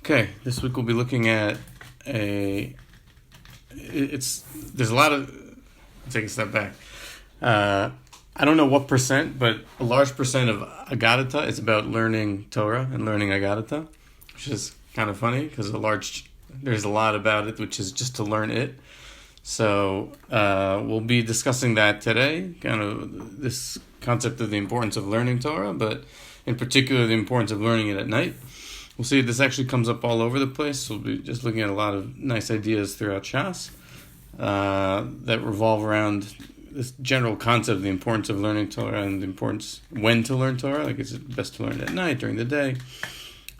Okay, this week we'll be looking at there's a lot of, take a step back. I don't know what percent, but a large percent of Agadata is about learning Torah and learning Agadata, which is kind of funny because there's a lot about it, which is just to learn it. So we'll be discussing that today, kind of this concept of the importance of learning Torah, but in particular the importance of learning it at night. We'll see this actually comes up all over the place. We'll be just looking at a lot of nice ideas throughout Shas that revolve around this general concept of the importance of learning Torah and the importance when to learn Torah. Like, is it best to learn it at night, during the day?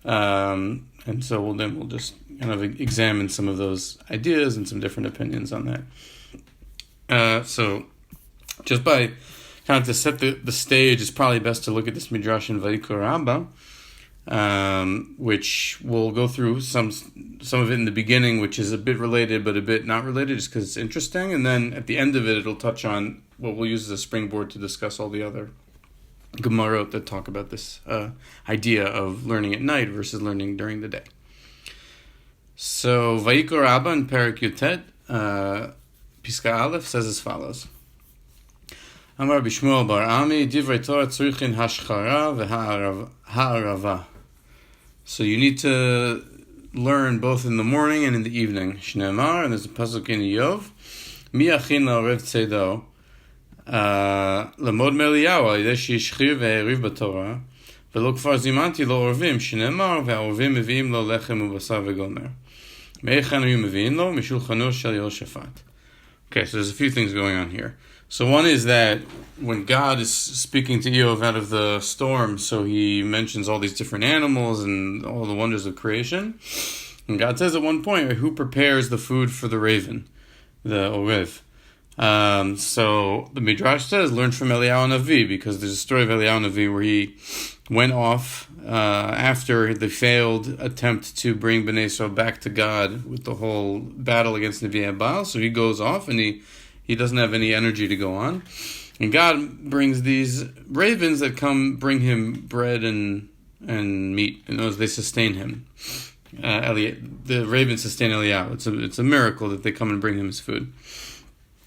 And so we'll just kind of examine some of those ideas and some different opinions on that. So just by kind of to set the stage, it's probably best to look at this Midrash in Vayikra Rabbah, which we'll go through some of it in the beginning, which is a bit related but a bit not related, just because it's interesting. And then at the end of it, it'll touch on what we'll use as a springboard to discuss all the other Gemarot that talk about this idea of learning at night versus learning during the day. So Vayikra Rabbah in Perek Yutet, Piska Aleph says as follows. Amar Bishmuel bar Ami, Divrei Torah tzurichin hashchara v'ha'arava. So you need to learn both in the morning and in the evening. Shneimar, and there's a pasuk in Yov, Mi achin la'orev tzedo, lamod me'eliyahu, yidei she'yishchir ve'eriv b'Torah, v'lo kfar zimanti lo orvim, shneimar, ve'orvim mevi'im lo lechem u'basar ve'gomer. Me'echan hu mevi'im lo, mishulchano shel Yehoshaphat. Okay, so there's a few things going on here. So one is that when God is speaking to Eov out of the storm, so he mentions all these different animals and all the wonders of creation. And God says at one point, who prepares the food for the raven, the Orev? So the Midrash says, learn from Eliyahu Navi, because there's a story of Eliyahu Navi where he went off after the failed attempt to bring Bnei Israel back to God with the whole battle against Nevi'e Baal. So he goes off and he doesn't have any energy to go on. And God brings these ravens that come bring him bread and meat. And those, they sustain him. The ravens sustain Eliyahu. It's a miracle that they come and bring him his food.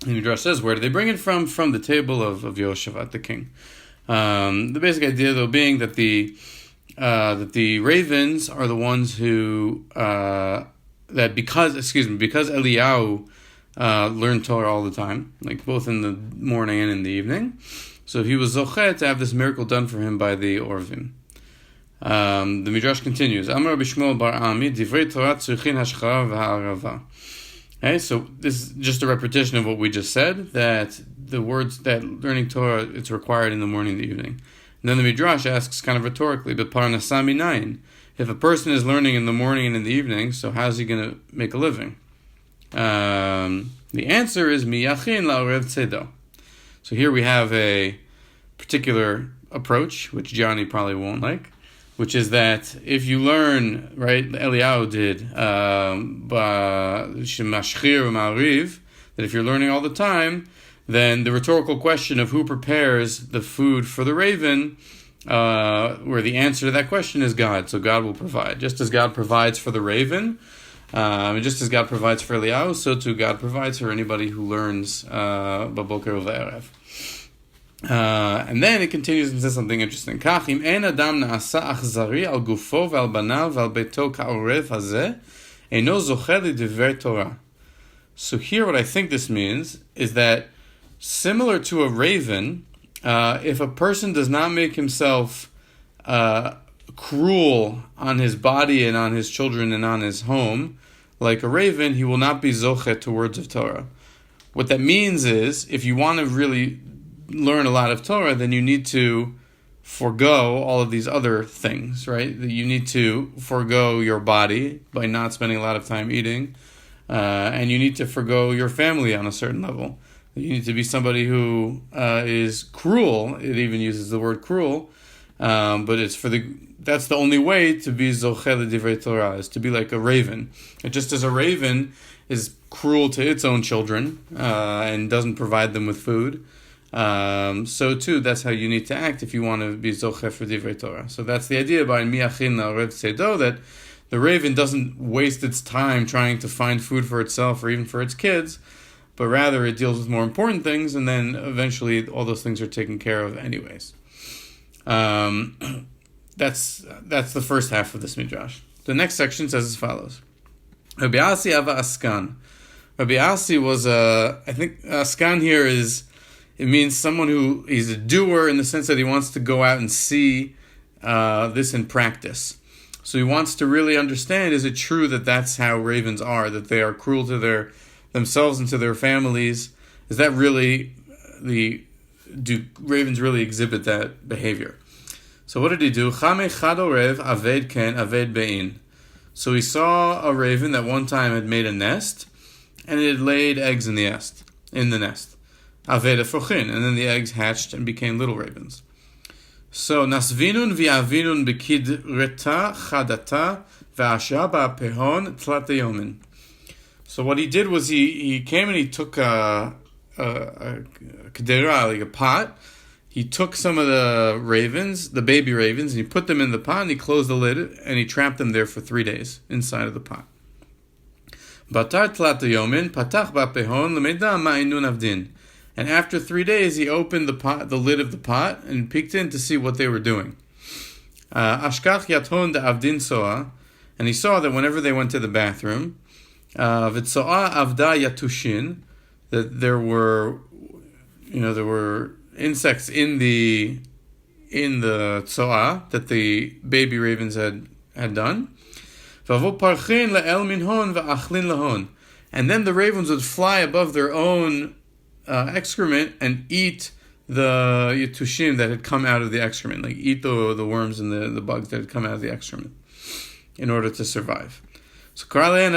And Midrash says, where do they bring it from? From the table of Yehoshaphat, the king. The basic idea, though, being that the ravens are the ones who because Eliyahu learned Torah all the time, like both in the morning and in the evening. So he was zocheh to have this miracle done for him by the Orvim. The Midrash continues, Amar Bishmuel bar Ami, Divrei Torah tzurichin hashchara v'ha'arava. Okay, so this is just a repetition of what we just said, that the words that learning Torah, it's required in the morning and the evening. And then the Midrash asks kind of rhetorically, but parnasah minayin? If a person is learning in the morning and in the evening, so how's he going to make a living? The answer is miyachin la'orev tzedo. So here we have a particular approach, which Johnny probably won't like, which is that if you learn, right, Eliyahu did, shemashchir u'ma'ariv, that if you're learning all the time, then the rhetorical question of who prepares the food for the raven, where the answer to that question is God. So God will provide. Just as God provides for the raven, just as God provides for Eliyahu, so too God provides for anybody who learns Baboker u've'erev. And then it continues and says something interesting. Kachim en adam na'asa achzari al gufo ve'al banav ve'al beito ka'orev hazeh eino zocher lidivrei Torah. So here what I think this means is that similar to a raven, if a person does not make himself cruel on his body and on his children and on his home, like a raven, he will not be zochet to words of Torah. What that means is, if you want to really learn a lot of Torah, then you need to forego all of these other things, right? You need to forego your body by not spending a lot of time eating, and you need to forego your family on a certain level. You need to be somebody who is cruel. It even uses the word cruel, but that's the only way to be zocheh l'divrei Torah, is to be like a raven. And just as a raven is cruel to its own children and doesn't provide them with food, so too that's how you need to act if you want to be zocheh for divrei Torah. So that's the idea behind mi'achin la'orev tzedo, that the raven doesn't waste its time trying to find food for itself or even for its kids, but rather it deals with more important things, and then eventually all those things are taken care of anyways. That's the first half of this midrash. The next section says as follows: Rabbi Asi Ava Askan. Rabbi Asi was I think Askan here it means someone who he's a doer in the sense that he wants to go out and see this in practice. So he wants to really understand, is it true that that's how ravens are, that they are cruel to themselves and to their families? Is that really do ravens really exhibit that behavior? So what did he do? Chame chadorev aved ken aved bein. So he saw a raven that one time had made a nest, and it had laid eggs in the nest. Aved efrochin, and then the eggs hatched and became little ravens. So nasvinun viavinun bekidreta chadata ve'asha ba'pehon tlateyomin. So what he did was he came and he took a kedera, like a pot. He took some of the ravens, the baby ravens, and he put them in the pot, and he closed the lid, and he trapped them there for 3 days inside of the pot. Batar tlateyomin patach ba'pehon lemeda ma'inun avdin. And after 3 days, he opened the lid of the pot and peeked in to see what they were doing. Ashkach yathon de avdin soa, and he saw that whenever they went to the bathroom, v'tsoa avda yatushin, that there were insects in the tsoa that the baby ravens had done. V'avo parchin le'el minhon v'achlin lahon, and then the ravens would fly above their own excrement and eat the yatushim that had come out of the excrement, like eat the worms and the bugs that had come out of the excrement in order to survive. So okay,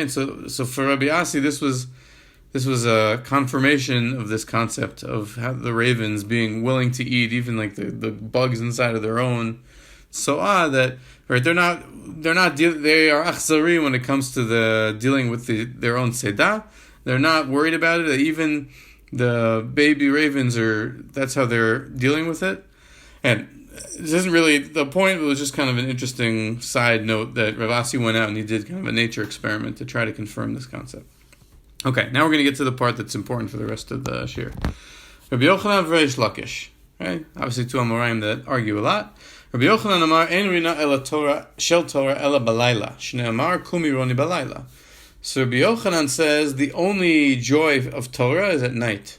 and so for Rabbi Asi, this was a confirmation of this concept of how the ravens being willing to eat even like the bugs inside of their own so'ah, that right, they are achzari when it comes to the dealing with their own sedah. They're not worried about it. Even the baby ravens that's how they're dealing with it. And this isn't really the point. It was just kind of an interesting side note that Rav Asi went out and he did kind of a nature experiment to try to confirm this concept. Okay, now we're going to get to the part that's important for the rest of the shir. Rabbi Yochanan v'Reish Lakish. Right? Obviously two Amoraim that argue a lot. Rabbi Yochanan amar ein rina ela Torah shel Torah ela b'Layla. Shnei amar kumi roni b'Layla. So Rabbi Yochanan says the only joy of Torah is at night.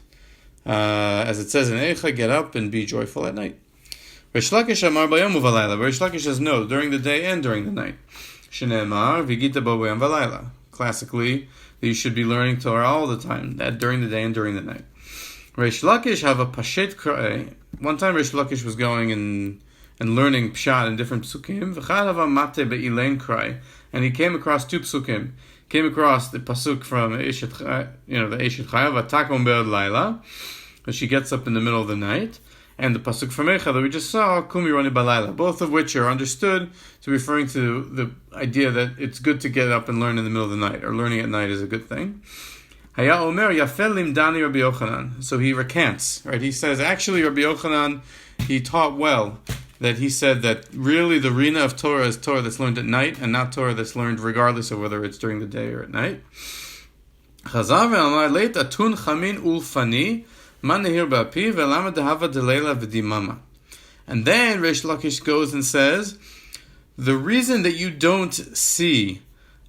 As it says in Eicha, get up and be joyful at night. Reish Lakish amar b'yom u'v'Layla. Reish Lakish says no, during the day and during the night. Shnei amar v'gita bo b'yom v'Layla. Classically, that you should be learning Torah all the time, that during the day and during the night. Reish Lakish have a pashet kra'eh. One time Reish Lakish was going and learning pshat in different psukim. V'chad hava mate be'ilein kra'eh. And he came across two psukim. Came across the pasuk from the Eshet Chaya, v'takom be'od laila, that she gets up in the middle of the night, and the pasuk from Eicha that we just saw, kumi roni b'layla, both of which are understood to be referring to the idea that it's good to get up and learn in the middle of the night, or learning at night is a good thing. Haya omer yafel limdani Rabbi Yochanan. So he recants, right? He says, actually Rabbi Yochanan, he taught well, that he said that really the rina of Torah is Torah that's learned at night and not Torah that's learned regardless of whether it's during the day or at night. Chazar ve'amar leit atun chamin ulfani man nehir ba'pi ve'lama dehava delela v'dimama. And then Reish Lakish goes and says, the reason that you don't see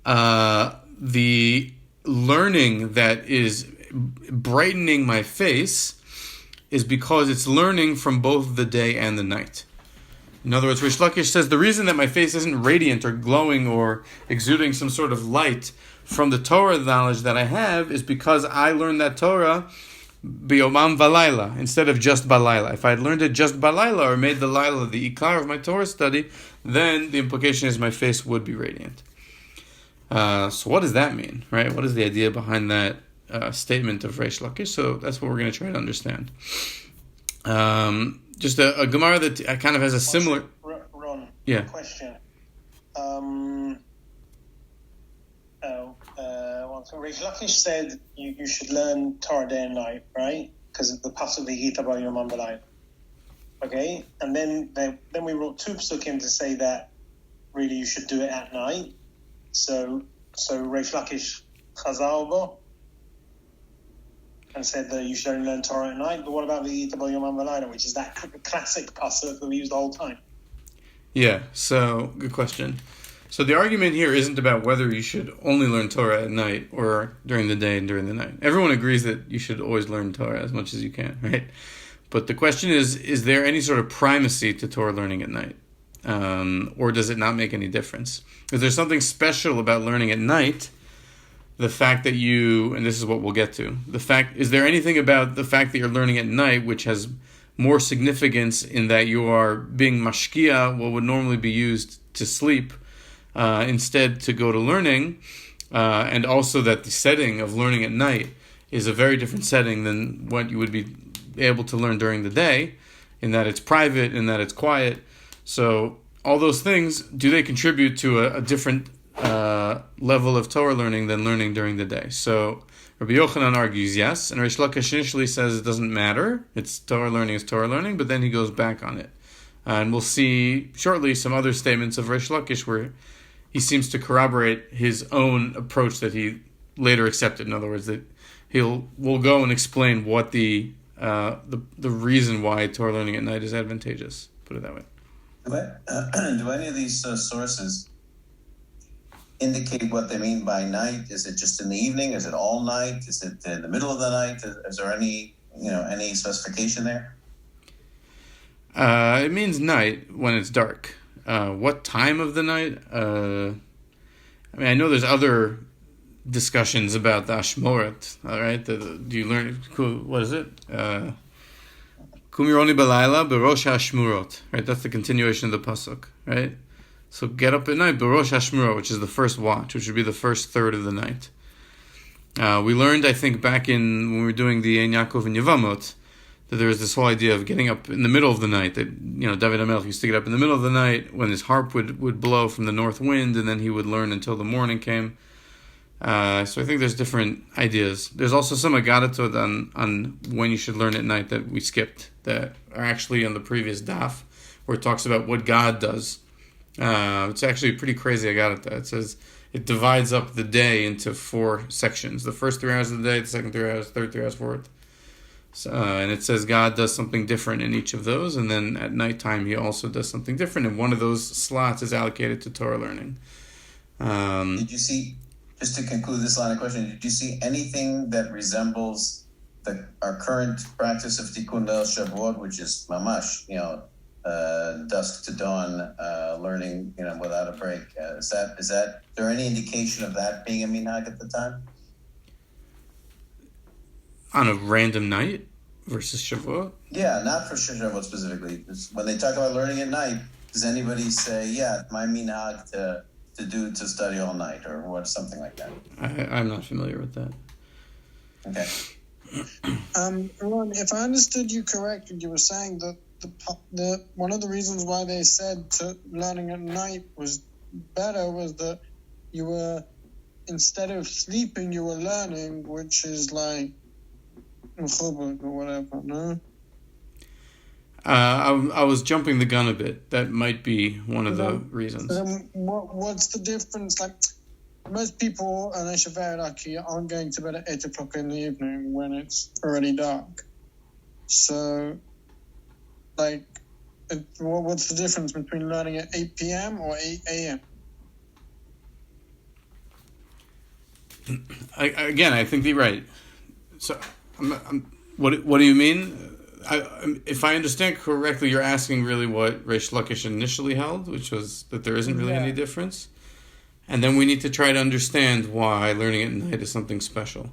the learning that is brightening my face is because it's learning from both the day and the night. In other words, Reish Lakish says the reason that my face isn't radiant or glowing or exuding some sort of light from the Torah knowledge that I have is because I learned that Torah b'yomam v'layla instead of just b'layla. If I had learned it just b'layla or made the layla the ikar of my Torah study, then the implication is my face would be radiant. So what does that mean, right? What is the idea behind that statement of Reish Lakish? So that's what we're going to try to understand. Just a Gemara that kind of has a similar... Ron, yeah. Question. So Reish Lakish said you should learn Torah day and night, right? Because of the pasuk v'hita b'yom v'layla. Okay, and then we brought two psukim to say that really you should do it at night. So Reish Lakish chazal bo and said that you should only learn Torah at night. But what about the Tabal Yom Balilah, which is that classic pasuk that we use the whole time? Yeah, so good question. So the argument here isn't about whether you should only learn Torah at night or during the day and during the night. Everyone agrees that you should always learn Torah as much as you can, right? But the question is there any sort of primacy to Torah learning at night? Or does it not make any difference? Is there something special about learning at night? The fact that and this is what we'll get to, is there anything about the fact that you're learning at night which has more significance in that you are being mashkia, what would normally be used to sleep, instead to go to learning, and also that the setting of learning at night is a very different setting than what you would be able to learn during the day, in that it's private, in that it's quiet. So all those things, do they contribute to a different level of Torah learning than learning during the day? So Rabbi Yochanan argues yes, and Reish Lakish initially says it doesn't matter. It's Torah learning is Torah learning, but then he goes back on it. And we'll see shortly some other statements of Reish Lakish where he seems to corroborate his own approach that he later accepted. In other words, that we'll go and explain what the reason why Torah learning at night is advantageous. Put it that way. Do any of these sources indicate what they mean by night? Is it just in the evening? Is it all night? Is it in the middle of the night? Is there any specification there? It means night when it's dark. What time of the night? I know there's other discussions about the Ashmoret. All right, do you learn? What is it? Kumironi b'Layla b'Rosh Hashmurot. Right, that's the continuation of the pasuk. Right. So get up at night, B'Rosh Hashmurot, which is the first watch, which would be the first third of the night. We learned, I think, back when we were doing the Ein Yaakov and Yevamot, that there was this whole idea of getting up in the middle of the night. That David HaMelech used to get up in the middle of the night when his harp would blow from the north wind, and then he would learn until the morning came. So I think there's different ideas. There's also some agadatot on when you should learn at night that we skipped, that are actually on the previous daf, where it talks about what God does. It's actually pretty crazy. I got it. It says it divides up the day into 4 sections. The first 3 hours of the day, the second 3 hours, third 3 hours, fourth. So, and it says God does something different in each of those, and then at nighttime he also does something different, and one of those slots is allocated to Torah learning. Did you see, just to conclude this line of questioning, did you see anything that resembles our current practice of Tikkun Leil Shavuot, which is mamash, dusk to dawn, learning, without a break? Is there any indication of that being a minhag at the time? On a random night versus Shavuot? Yeah, not for Shavuot specifically. When they talk about learning at night, does anybody say, yeah, my minhag to study all night, or something like that? I'm not familiar with that. Okay. Ron, if I understood you correctly, you were saying that the one of the reasons why they said learning at night was better was that you were, instead of sleeping, you were learning, which is like or whatever, no? I was jumping the gun a bit. That might be one of the reasons. Then what's the difference? Like, most people, and Eshavaraki, aren't going to bed at 8 o'clock in the evening when it's already dark. So, like, what's the difference between learning at 8 p.m. or 8 a.m.? I think you're right. So, what do you mean? If I understand correctly, you're asking really what Reish Lakish initially held, which was that there isn't really any difference. And then we need to try to understand why learning at night is something special.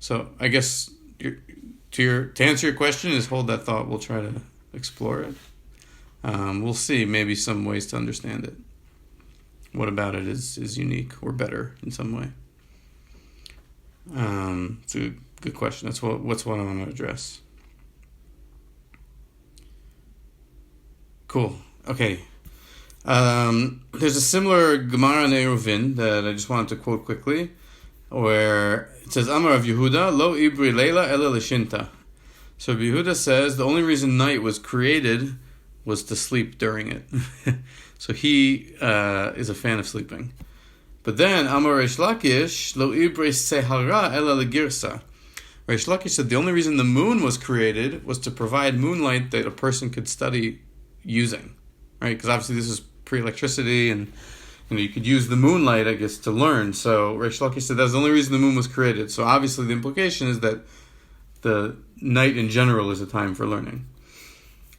So I guess to answer your question is hold that thought. We'll try to explore it. We'll see maybe some ways to understand it. What about it is unique or better in some way? It's a good question. That's what I want to address. Cool. Okay. There's a similar Gemara in Eruvin that I just wanted to quote quickly, where it says, Amar of Yehuda, Lo ibri leila ela l'shinta. So Yehuda says the only reason night was created was to sleep during it. So he is a fan of sleeping. But then, Amar Reish Lakish, lo ibris sehara ela legirsa. Reish Lakish said the only reason the moon was created was to provide moonlight that a person could study using. Right? Because obviously this is pre-electricity, and you could use the moonlight, I guess, to learn. So Reish Lakish said that's the only reason the moon was created. So obviously the implication is that the night in general is a time for learning.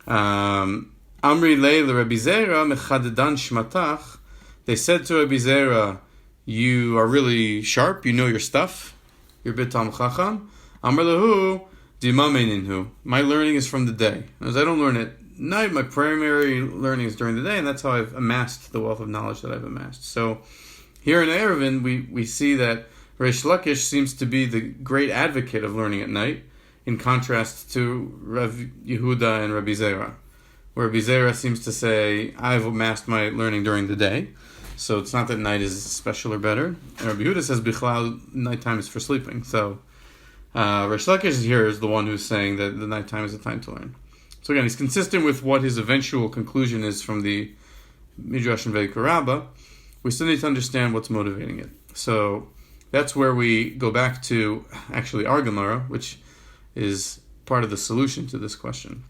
Amri Leil Rabbi Zera mechadedan shmatach. They said to Rabbi Zera, you are really sharp, you know your stuff, you're bitam chacham. Amr lehu dima meininhu. My learning is from the day. As I don't learn at night, my primary learning is during the day, and that's how I've amassed the wealth of knowledge that I've amassed. So here in Eruvin, we see that Reish Lakish seems to be the great advocate of learning at night, in contrast to Rav Yehuda and Rabbi Zera, where Rabbi Zera seems to say, I've amassed my learning during the day, so it's not that night is special or better. And Rabbi Yehuda says, Bichlal, nighttime is for sleeping. So Reish Lakish here is the one who's saying that the nighttime is a time to learn. So again, he's consistent with what his eventual conclusion is from the Midrash and Vayikra Rabbah. We still need to understand what's motivating it. So that's where we go back to actually our Gemara, which is part of the solution to this question,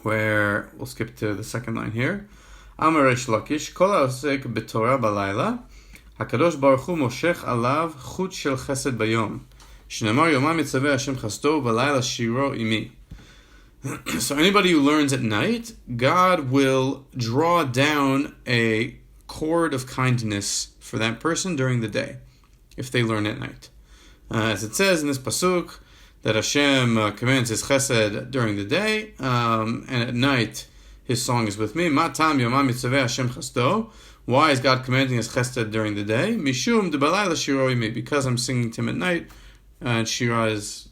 where we'll skip to the second line here. Amar Reish Lakish, Kol העוסק בתורה בלילה, הקדוש ברוך הוא מושך עליו חוט של חסד ביום, שנאמר יומם יצווה השם חסדו ובלילה שירו עמי. So anybody who learns at night, God will draw down a cord of kindness for that person during the day, if they learn at night. As it says in this pasuk, that Hashem commands His chesed during the day, and at night His song is with me. Ma tam yomam yitzaveh Hashem chesdo. Why is God commanding His chesed during the day? Mishum de balayla shiro imi. Because I'm singing to Him at night, and Shira is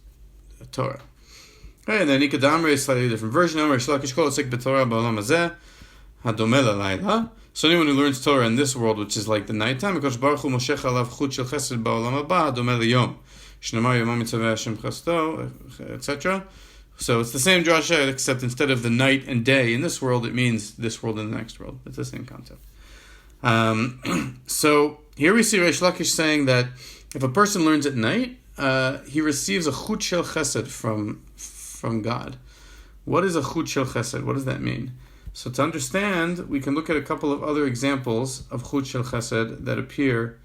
Torah. Okay, and then Ikadamre is slightly different version. Reish Lakish kol osek b'Torah ba'olam hazeh hadome lalayla. So anyone who learns Torah in this world, which is like the nighttime, because Baruch Hu moshech alav chut shel chesed ba'olam haba hadome liyom. Etc. So it's the same drasha, except instead of the night and day in this world, it means this world and the next world. It's the same concept. So here we see Reish Lakish saying that if a person learns at night, he receives a chut shel chesed from God. What is a chut shel chesed? What does that mean? So to understand, we can look at a couple of other examples of chut shel chesed that appear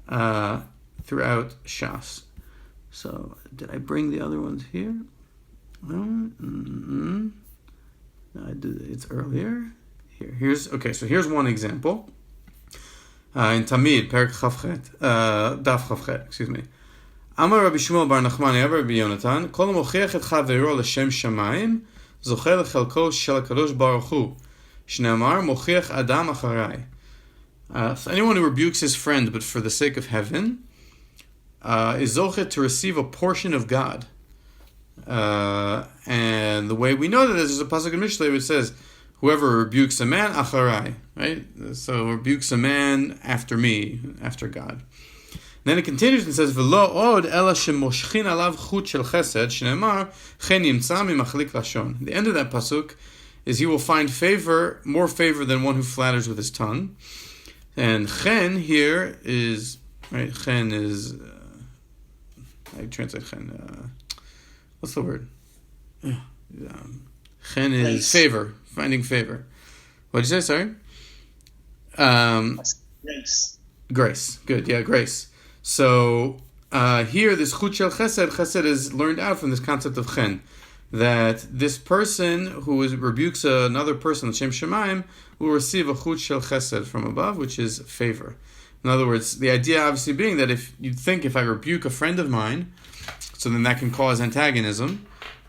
throughout Shas. So, did I bring the other ones here? No, I did. It's earlier. Here's one example. In Tamid, Perek Chavchet, Daf Chavchet, excuse me. Amar Rabbi Shmuel bar Nachmani, Rabbi Yonatan, Kol mochiach et chaveiro l'shem shamayim, zocher lechelko shel HaKadosh Baruch Hu, shneamar mochiach adam acharai. So anyone who rebukes his friend, but for the sake of heaven, is zochet to receive a portion of God. And the way we know that is, there's a pasuk in Mishlei which says, whoever rebukes a man, acharai, right? So rebukes a man after me, after God. Then it continues and says, V'lo od ela shemoshchin alav chut shel chesed, shneimar, chen yimtza mimachlik lashon. The end of that pasuk is he will find favor, more favor than one who flatters with his tongue. And chen here is, right, chen is, I translate chen, what's the word? Chen is favor, finding favor. What did you say, sorry? Grace. Grace, good, yeah, grace. So here, this chut shel chesed is learned out from this concept of chen, that this person who rebukes another person, l'shem shamayim, will receive a chut shel chesed from above, which is favor. In other words, the idea obviously being that if you think if I rebuke a friend of mine, so then that can cause antagonism,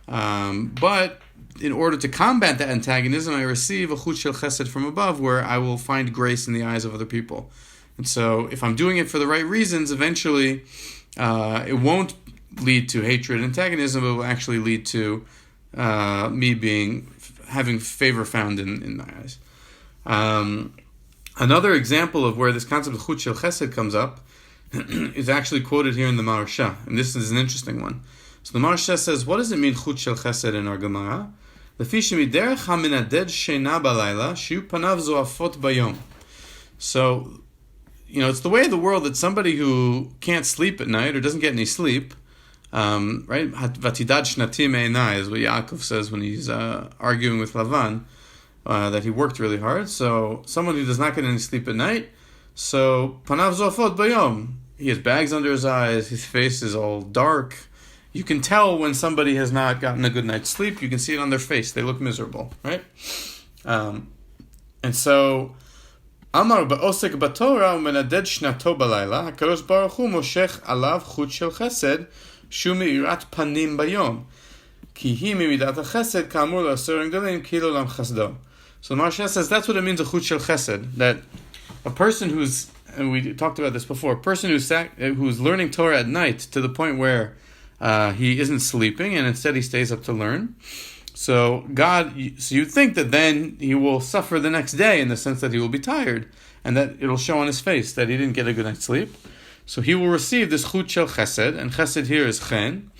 but in order to combat that antagonism, I receive a chut shel chesed from above, where I will find grace in the eyes of other people. And so if I'm doing it for the right reasons, eventually it won't lead to hatred and antagonism, it will actually lead to me having favor found in my eyes. Another example of where this concept of chut shel chesed comes up is actually quoted here in the Maharsha, and this is an interesting one. So the Maharsha says, what does it mean chut shel chesed in our Gemara? לפי שמדרך המנדד שינה בלילה, שיהיו פניו זועפות ביום. So, it's the way of the world that somebody who can't sleep at night or doesn't get any sleep, right? Vatidad shnati me'enai is what Yaakov says when he's arguing with Lavan, that he worked really hard. So, someone who does not get any sleep at night, so panav zofot bayom. He has bags under his eyes, his face is all dark. You can tell when somebody has not gotten a good night's sleep. You can see it on their face. They look miserable, right? And so, Amar ba'osek b'Torah u'menaded shnato b'layla, HaKadosh Baruch Hu moshech alav chut shel chesed, shu me'irat panim bayom. Ki hi mimidat ha'chesed, ka'amur la'aserim galim, ki lo lam chasdo. So the Maharsha says that's what it means, a chut shel chesed, that a person who's, and we talked about this before, a person who's learning Torah at night to the point where he isn't sleeping and instead he stays up to learn. So you'd think that then he will suffer the next day in the sense that he will be tired and that it'll show on his face that he didn't get a good night's sleep. So he will receive this chut shel chesed, and chesed here is chen.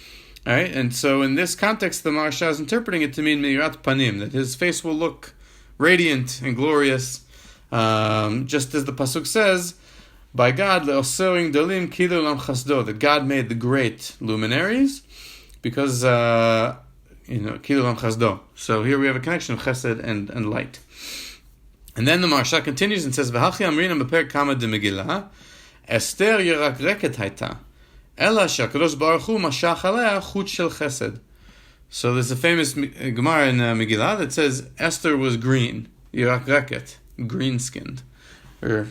All right, and so in this context, the Maharsha is interpreting it to mean meirat panim, that his face will look radiant and glorious, just as the pasuk says, by God, le'oserim dalim kilu lam chasdo, that God made the great luminaries because kilu lam chasdo. So here we have a connection of chesed and light. And then the Maharsha continues and says, v'hachi amrinam b'perek kama de Megillah, Esther yerakreket hayta, ela she'akadosh baruch hu mashach alea chut shel chesed. So there's a famous Gemara in Megillah that says Esther was green, yerakreket, green-skinned, or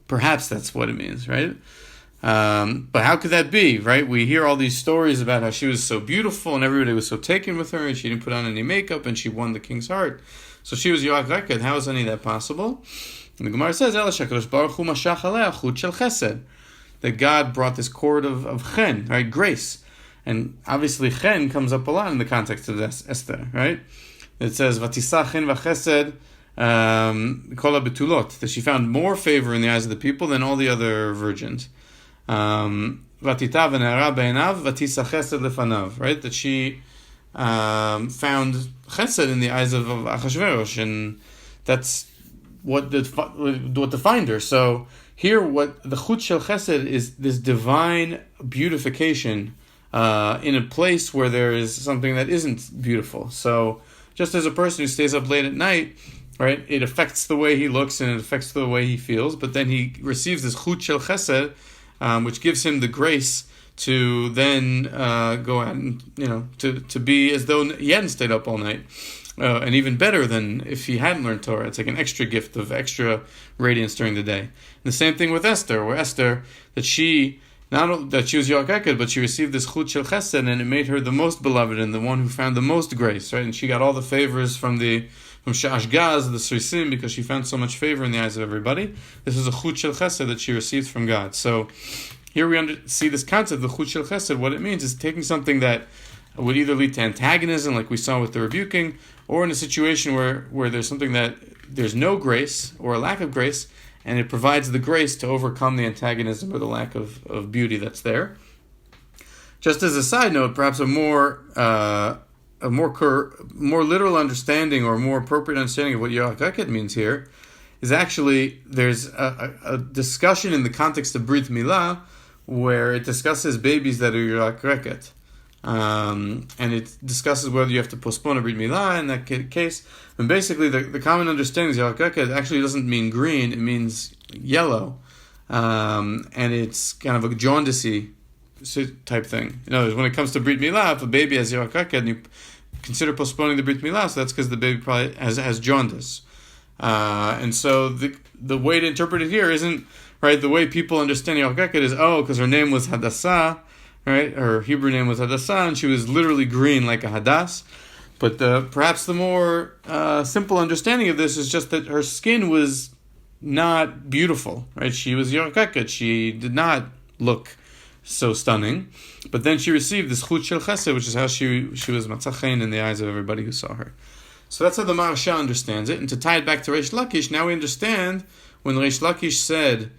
perhaps that's what it means, right? But how could that be, right? We hear all these stories about how she was so beautiful and everybody was so taken with her and she didn't put on any makeup and she won the king's heart. So she was Yoach. How is any of that possible? And the Gemara says, that God brought this cord of chen, right? Grace. And obviously chen comes up a lot in the context of this Esther, right? It says, Vatisa chen v'chesed kola betulot, that she found more favor in the eyes of the people than all the other virgins. Vatita v'ne'ara be'enav vatisa chesed lefanav, right? That she found chesed in the eyes of Achashverosh, and that's what defined her. So here, what the chut shel chesed is, this divine beautification in a place where there is something that isn't beautiful. So just as a person who stays up late at night, right, it affects the way he looks and it affects the way he feels, but then he receives this chut shel chesed, which gives him the grace to then go out and, to be as though he hadn't stayed up all night. And even better than if he hadn't learned Torah. It's like an extra gift of extra radiance during the day. And the same thing with Esther, where Esther, that she was Yoach, but she received this chut shel chesed, and it made her the most beloved and the one who found the most grace, right? And she got all the favors from Shashgaz, the Srisim, because she found so much favor in the eyes of everybody. This is a chut shel chesed that she received from God. So here we see this concept of the chut shel chesed. What it means is taking something that would either lead to antagonism, like we saw with the rebuking, or in a situation where there's something that there's no grace or a lack of grace, and it provides the grace to overcome the antagonism or the lack of beauty that's there. Just as a side note, perhaps a more literal understanding or more appropriate understanding of what Yoach means here is actually there's a discussion in the context of Brit Milah where it discusses babies that are Yoach. And it discusses whether you have to postpone a Brit Milah in that case. And basically, the common understanding is Yoach actually doesn't mean green; it means yellow, and it's kind of a jaundicey type thing. In other words, when it comes to Brit Milah, if a baby has Yoach and you consider postponing the Brit Milah, so that's because the baby probably has jaundice. And so the way to interpret it here isn't right. The way people understand Yoach is because her name was Hadassah. Right, her Hebrew name was Hadassah, and she was literally green like a Hadass. But perhaps the more simple understanding of this is just that her skin was not beautiful. Right, she was Yoach. She did not look so stunning. But then she received this chut shel chesed, which is how she was matzachein in the eyes of everybody who saw her. So that's how the Maharsha understands it. And to tie it back to Reish Lakish, now we understand when Reish Lakish said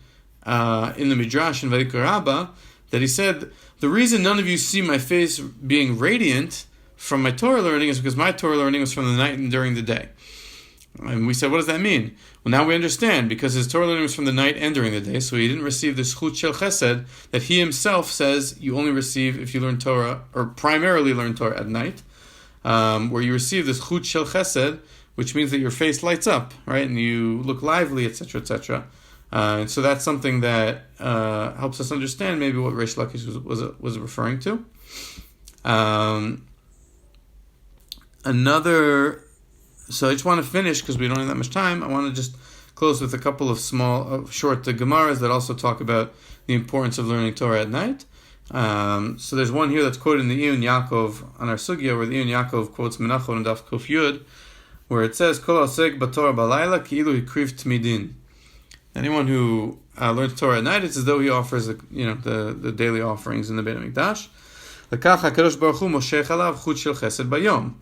in the Midrash in Vayikra Rabbah that he said, the reason none of you see my face being radiant from my Torah learning is because my Torah learning was from the night and during the day. And we said, what does that mean? Well, now we understand, because his Torah learning was from the night and during the day, so he didn't receive the Zchut Shel Chesed that he himself says you only receive if you learn Torah, or primarily learn Torah at night, where you receive the Zchut Shel Chesed, which means that your face lights up, right, and you look lively, etc., etc. And so that's something that helps us understand maybe what Reish Lakish was referring to. So I just want to finish, because we don't have that much time. I want to just close with a couple of short Gemaras that also talk about the importance of learning Torah at night. So there's one here that's quoted in the Iyun Yaakov on our Sugya, where the Iyun Yaakov quotes Menachon and Daf Kuf Yud, where it says, Kol העוסק בתורה בלילה כאילו הקריב תמידין. Anyone who learns Torah at night, it's as though he offers the daily offerings in the Beit HaMikdash. Lekach HaKadosh Baruch Hu moshech alav chut shel chesed bayom.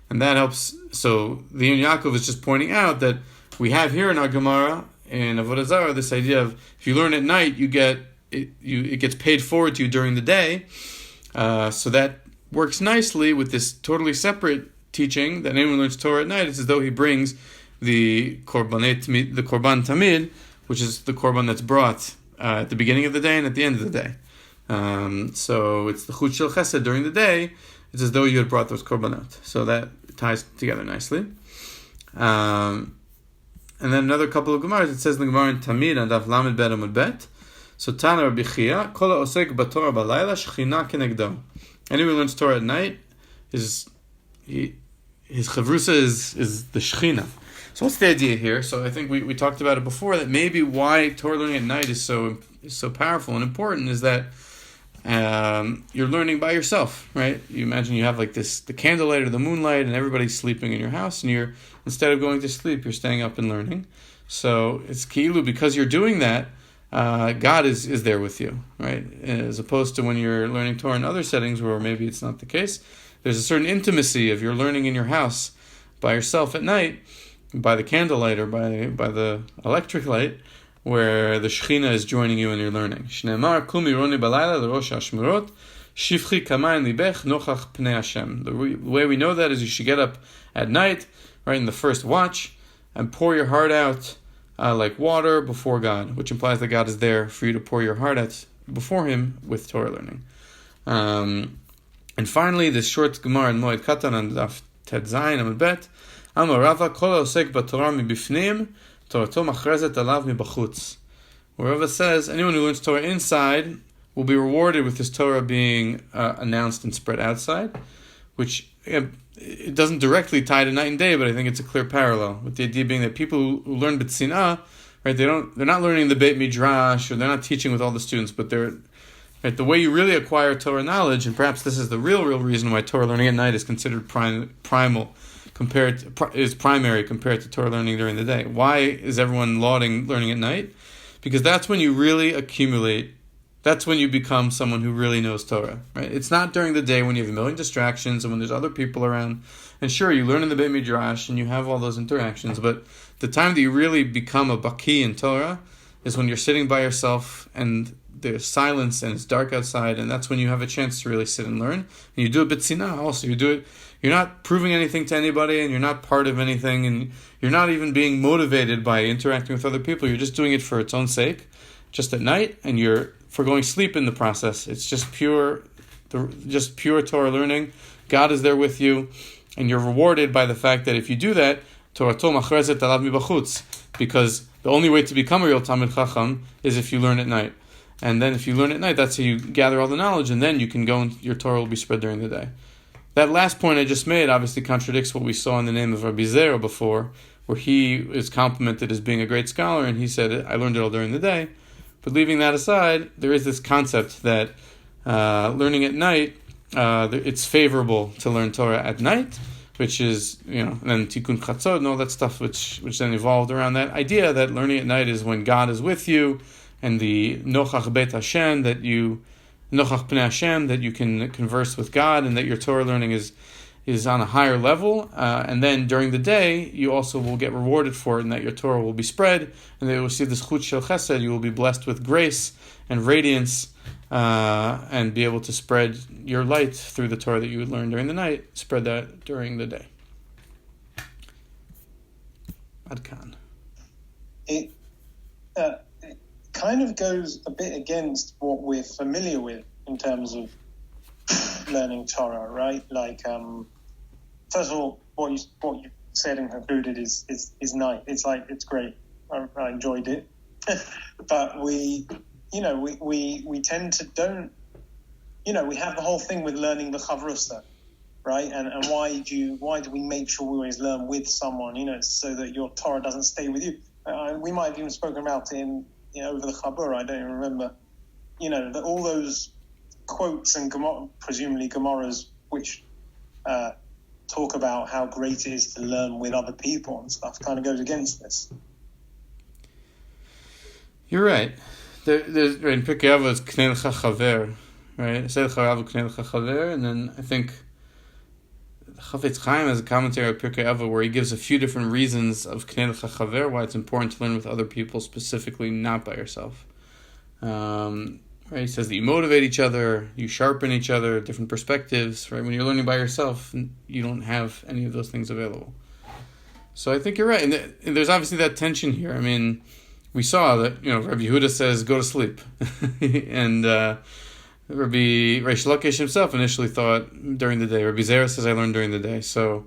And that helps. So the Iyun Yaakov is just pointing out that we have here in our Gemara in Avodah Zarah this idea of if you learn at night, it gets paid forward to you during the day. So that works nicely with this totally separate teaching that anyone who learns Torah at night, it's as though he brings the korban tamid, which is the korban that's brought at the beginning of the day and at the end of the day. So it's the chut shel chesed during the day. It's as though you had brought those korbanot. So that ties together nicely. And then another couple of Gemaras, it says in the Gemara in Tamid and Daf Lamed Bet Amud Bet. So Tana Rabbi Chia, Kol העוסק בתורה בלילה שכינה כנגדו. Anyone who learns Torah at night, his chavrusa is the Shechina. So what's the idea here? So I think we talked about it before, that maybe why Torah learning at night is so powerful and important is that you're learning by yourself, right? You imagine you have like the candlelight or the moonlight, and everybody's sleeping in your house, and instead of going to sleep, you're staying up and learning. So it's ki'ilu, because you're doing that, God is there with you, right? As opposed to when you're learning Torah in other settings where maybe it's not the case. There's a certain intimacy of your learning in your house by yourself at night, by the candlelight or by the electric light, where the Shechina is joining you in your learning. Shneimar kum ironi balayla l'rosh hashmirot shifchi kamayim libech nochach pnei Hashem. The way we know that is you should get up at night, right in the first watch, and pour your heart out like water before God, which implies that God is there for you to pour your heart out before Him with Torah learning. And finally, this short Gemara in Moed Katan and Daf Ted Zayin Amud Bet, Amar Rava kol העוסק בתורה מבפנים תורתו מכרזת עליו מבחוץ. Where Rava says anyone who learns Torah inside will be rewarded with his Torah being announced and spread outside, which it doesn't directly tie to night and day, but I think it's a clear parallel, with the idea being that people who learn b'tzinah, right, they're not learning the Beit Midrash, or they're not teaching with all the students, but they're right, the way you really acquire Torah knowledge, and perhaps this is the real reason why Torah learning at night is considered primary compared to Torah learning during the day. Why is everyone lauding learning at night? Because that's when you really accumulate. That's when you become someone who really knows Torah, right? It's not during the day when you have a million distractions and when there's other people around. And sure, you learn in the Beit Midrash and you have all those interactions, but the time that you really become a baki in Torah is when you're sitting by yourself and there's silence and it's dark outside, and that's when you have a chance to really sit and learn. And you do it b'tzinah also. You're not proving anything to anybody, and you're not part of anything, and you're not even being motivated by interacting with other people. You're just doing it for its own sake, just at night, and you're foregoing sleep in the process. It's just pure Torah learning. God is there with you, and you're rewarded by the fact that if you do that, Torato machrezet alav mibachutz, because the only way to become a real Talmid Chacham is if you learn at night. And then if you learn at night, that's how you gather all the knowledge, and then you can go and your Torah will be spread during the day. That last point I just made obviously contradicts what we saw in the name of Rabbi Zera before, where he is complimented as being a great scholar, and he said, I learned it all during the day. But leaving that aside, there is this concept that learning at night, it's favorable to learn Torah at night, which is, and then Tikkun Chatzot and all that stuff, which then evolved around that idea that learning at night is when God is with you, and the Nochach Bet Hashem, Nochach Pnei Hashem, that you can converse with God, and that your Torah learning is is on a higher level, and then during the day you also will get rewarded for it, and that your Torah will be spread, and they will see this chut shel chesed. You will be blessed with grace and radiance, and be able to spread your light through the Torah that you would learn during the night. Spread that during the day. Adkan. It kind of goes a bit against what we're familiar with in terms of learning Torah, right? Like, first of all, what you said and concluded is nice. It's like, it's great. I enjoyed it. But we tend to don't, we have the whole thing with learning the chavrusa, right? And why do we make sure we always learn with someone, so that your Torah doesn't stay with you? We might have even spoken about it in, over the Chabur, I don't even remember, all those quotes and presumably Gemaras which talk about how great it is to learn with other people and stuff kind of goes against this. You're right. There's in Pirkei Avos it's Knei Lecha Chaver, right? Say Charav Knei Lecha Chaver, and then I think Chafetz Chaim has a commentary on Pirkei Avos where he gives a few different reasons of Knei Lecha Chaver, why it's important to learn with other people, specifically not by yourself. Right? He says that you motivate each other, you sharpen each other, different perspectives. Right? When you're learning by yourself, you don't have any of those things available. So I think you're right, and there's obviously that tension here. I mean, we saw that Rabbi Yehuda says go to sleep, and Rabbi Reish Lakish himself initially thought during the day. Rabbi Zarah says I learned during the day. So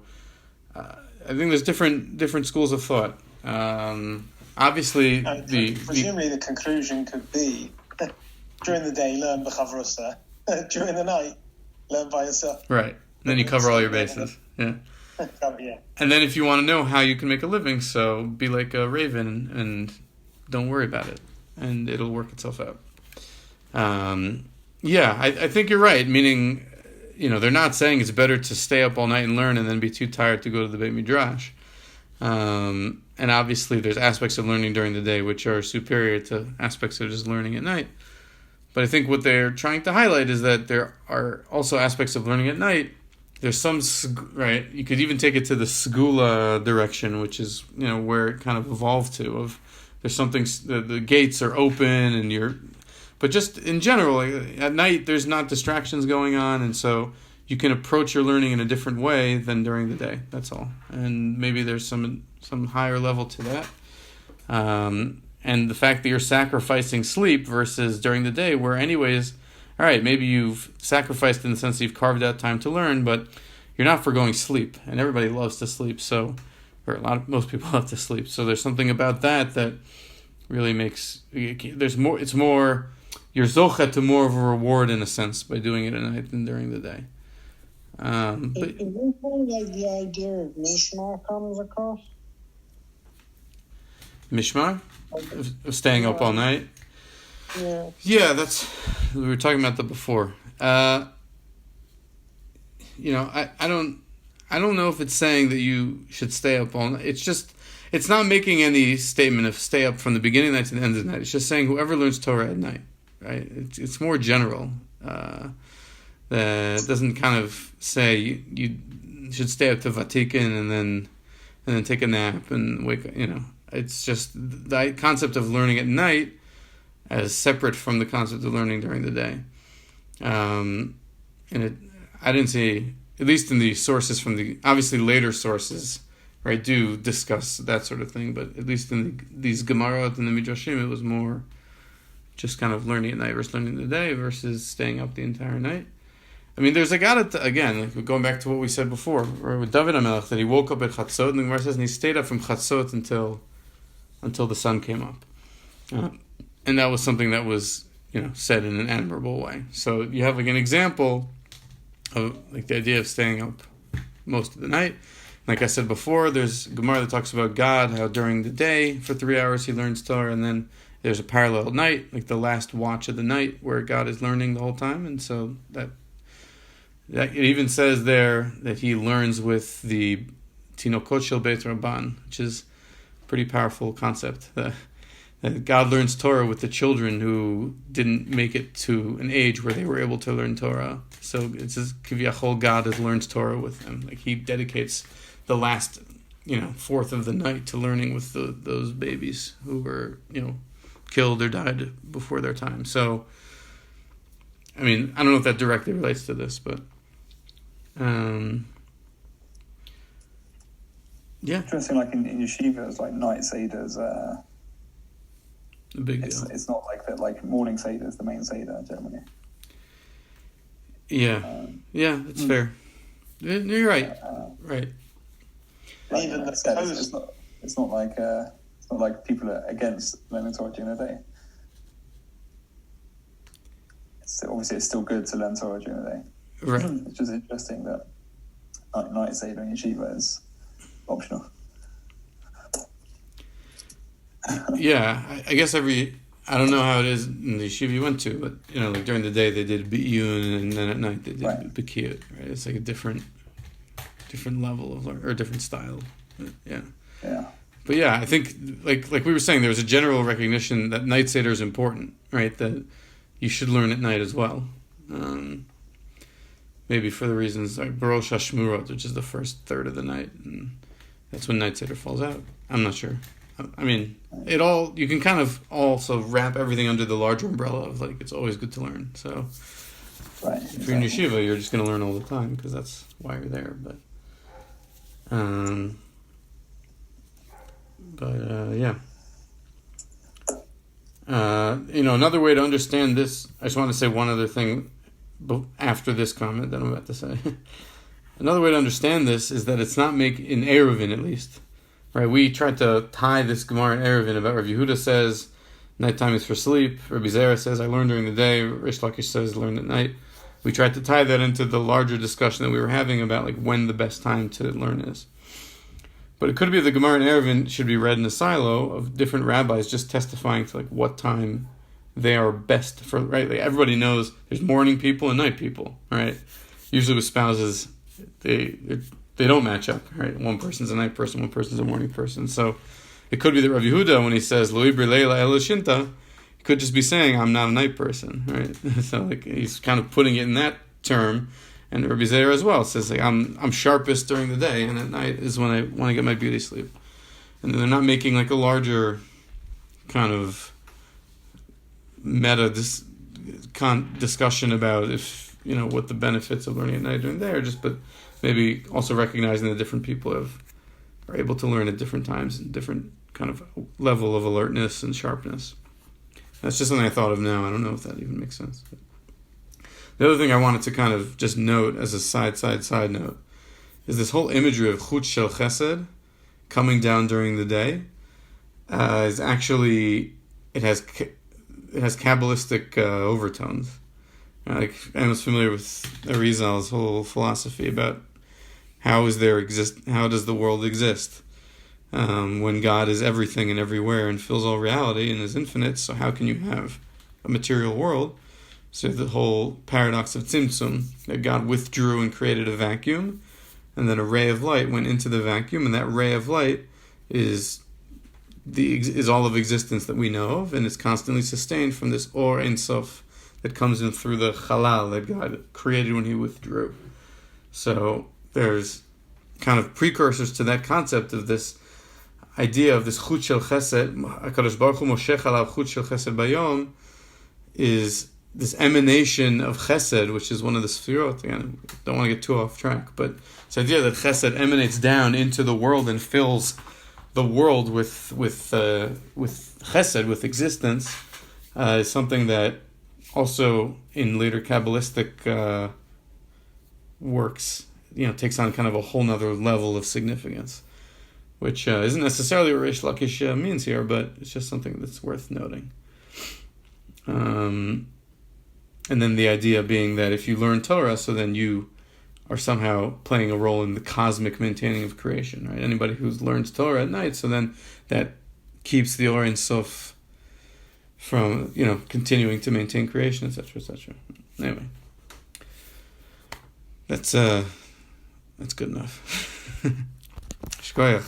I think there's different schools of thought. Obviously, presumably the conclusion could be during the day learn b'chavrusa, during the night learn by yourself. Right, and then you cover all your bases. Yeah. Yeah. And then if you want to know how you can make a living, so be like a raven and don't worry about it, and it'll work itself out. I think you're right, meaning, they're not saying it's better to stay up all night and learn and then be too tired to go to the Beit Midrash. And obviously there's aspects of learning during the day which are superior to aspects of just learning at night. But I think what they're trying to highlight is that there are also aspects of learning at night. There's some, right, you could even take it to the Segula direction, which is, where it kind of evolved to, of there's something, the gates are open and but just in general, at night, there's not distractions going on, and so you can approach your learning in a different way than during the day, that's all. And maybe there's some higher level to that. And the fact that you're sacrificing sleep versus during the day, where anyways, all right, maybe you've sacrificed in the sense that you've carved out time to learn, but you're not foregoing sleep, and everybody loves to sleep, most people love to sleep, so there's something about that really makes, it's more, you're zocha to more of a reward in a sense by doing it at night than during the day. But is this like the idea of mishmar comes across? Mishmar? Of staying up all night? Yeah. Yeah, we were talking about that before. I don't know if it's saying that you should stay up all night. It's not making any statement of stay up from the beginning of the night to the end of the night. It's just saying whoever learns Torah at night, right? It's more general. That doesn't kind of say you should stay up to Vatikan and then take a nap and wake up. It's just the concept of learning at night as separate from the concept of learning during the day. I didn't see, at least in the sources from the obviously later sources, right, do discuss that sort of thing, but at least in these Gemarot and the Midrashim, it was more just kind of learning at night versus learning in the day versus staying up the entire night. I mean, there's again, going back to what we said before, right, with David HaMelech, that he woke up at Chatzot, and the Gemara says, and he stayed up from Chatzot until the sun came up. And that was something that was, said in an admirable way. So you have like an example of like the idea of staying up most of the night. Like I said before, there's Gemara that talks about God, how during the day for 3 hours he learns Torah, and then there's a parallel night, like the last watch of the night, where God is learning the whole time. And so that it even says there that he learns with the Tinokot Shel Beit Rabban, which is a pretty powerful concept. That that God learns Torah with the children who didn't make it to an age where they were able to learn Torah. So it's as Kiviyachol, God learns Torah with them. Like he dedicates the last, fourth of the night to learning with those babies who were, killed or died before their time. So, I mean, I don't know if that directly relates to this, but yeah. Interesting, like in yeshivas, like night seders, A big deal. It's not like that. Like morning seder is the main seder generally. Yeah, that's fair. You're right. Right. Even the post. It's not like people are against learning Torah during the day. Obviously, it's still good to learn Torah during the day. Right. It's just interesting that night seder in yeshiva is optional. Yeah, I guess I don't know how it is in the yeshiva you went to, but like during the day they did biyun, and then at night they did bikiyut. Right, it's like a different level of or different style. But, yeah. But yeah, I think like we were saying, there was a general recognition that night seder is important, right? That you should learn at night as well. Maybe for the reasons like Barosh Hashmurot, which is the first third of the night, and that's when night seder falls out. I'm not sure. I mean, you can kind of also wrap everything under the larger umbrella of like, it's always good to learn. So if you're in yeshiva, you're just going to learn all the time because that's why you're there. But yeah. Another way to understand this, I just want to say one other thing after this comment that I'm about to say. Another way to understand this is that it's not in Eruvin at least. Right, we tried to tie this Gemara in Eruvin about Rav Yehuda says nighttime is for sleep. Rabbi Zera says I learn during the day. Rish Lakish says learn at night. We tried to tie that into the larger discussion that we were having about like when the best time to learn is. But it could be the Gemara in Eruvin should be read in a silo of different rabbis just testifying to like what time they are best for. Right, like everybody knows there's morning people and night people. Right, usually with spouses they don't match up, right? One person's a night person, one person's a morning person. So it could be that Rav Yehuda, when he says Lo ibri leila ela shinta, he could just be saying I'm not a night person, right? So like he's kind of putting it in that term. And Rabbi Zera as well says like I'm sharpest during the day, and at night is when I want to get my beauty sleep. And they're not making like a larger kind of meta discussion about if what the benefits of learning at night during the day are, but maybe also recognizing that different people are able to learn at different times and different kind of level of alertness and sharpness. That's just something I thought of now. I don't know if that even makes sense. But the other thing I wanted to kind of just note as a side note is this whole imagery of chut shel chesed coming down during the day is actually it has Kabbalistic overtones. Like I was familiar with Arizal's whole philosophy about how does the world exist when God is everything and everywhere and fills all reality and is infinite. So how can you have a material world? So the whole paradox of Tzimtzum, that God withdrew and created a vacuum, and then a ray of light went into the vacuum, and that ray of light is all of existence that we know of, and it's constantly sustained from this Or Ein Sof that comes in through the Halal that God created when He withdrew. So there's kind of precursors to that concept of this idea of this Chut Shel Chesed. HaKadosh Baruch Hu Moshech Alav Chut Shel Chesed Bayom is this emanation of Chesed, which is one of the Sefirot. Again, I don't want to get too off track, but this idea that Chesed emanates down into the world and fills the world with Chesed, with existence, is something that also in later Kabbalistic works, takes on kind of a whole nother level of significance, which isn't necessarily what Rish Lakish means here, but it's just something that's worth noting. And then the idea being that if you learn Torah, so then you are somehow playing a role in the cosmic maintaining of creation, right? Anybody who learns Torah at night, so then that keeps the Or Ein Sof from, continuing to maintain creation, etc., etc. Anyway, that's good enough. Shkoyach.